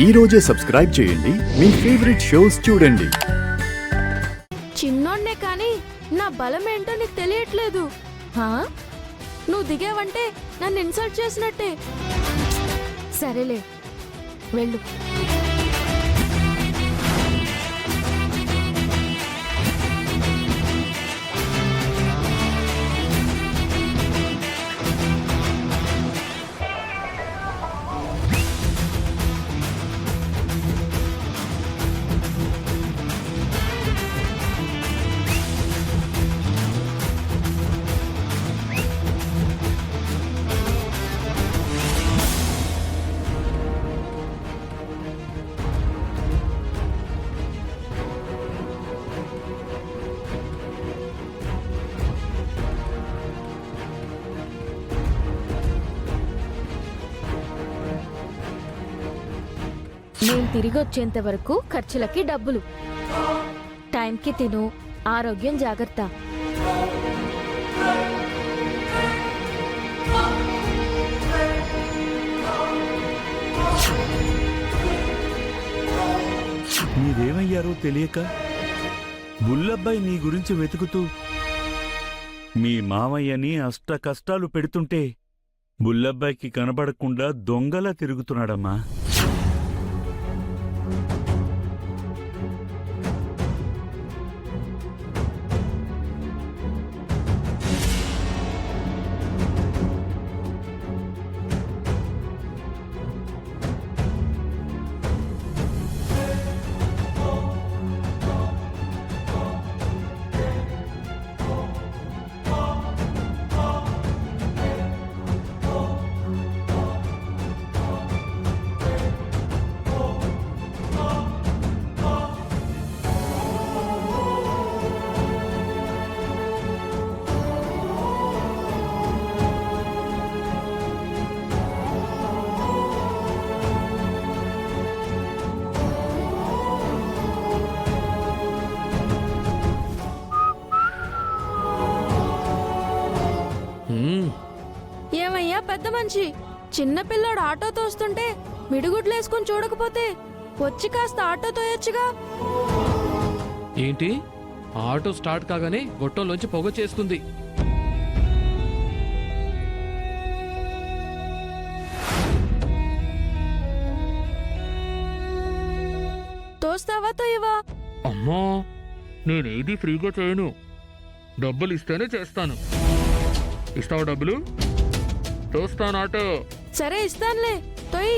ఈ రోజే సబ్స్క్రైబ్ చేయండి మీ ఫేవరెట్ షోస్ చూడండి. చిన్నోడ్నే కానీ నా బలం ఏంటో నీకు తెలియట్లేదు. నువ్వు దిగావంటే నన్ను ఇన్సల్ట్ చేసినట్టే. సరేలే వెళ్ళు. నేను తిరిగి వచ్చేంత వరకు ఖర్చులకి డబ్బులు, టైంకి తిను, ఆరోగ్యం జాగ్రత్త. మీరేమయ్యారో తెలియక బుల్లబ్బాయి నీ గురించి వెతుకుతూ మీ మామయ్యని అష్ట కష్టాలు పెడుతుంటే బుల్లబ్బాయికి కనబడకుండా దొంగలా తిరుగుతున్నాడమ్మా. ఏమయ్యా పెద్ద మనిషి, చిన్నపిల్లాడు ఆటో తోస్తుంటే మిడిగుడ్లేసుకుని చూడకపోతే వచ్చి కాస్త ఆటో తోయొచ్చుగా. ఏంటి, ఆటో స్టార్ట్ కాగానే గొట్టంలోంచి పొగ చేస్తుంది. తోస్తావా తోయవా? అమ్మా, నేనేది ఫ్రీగా చేయను, డబ్బులు ఇస్తేనే చేస్తాను. ఇస్తావా డబ్బులు? తోస్తాను ఆటో. సరే ఇస్తానులే, తొయ్యి.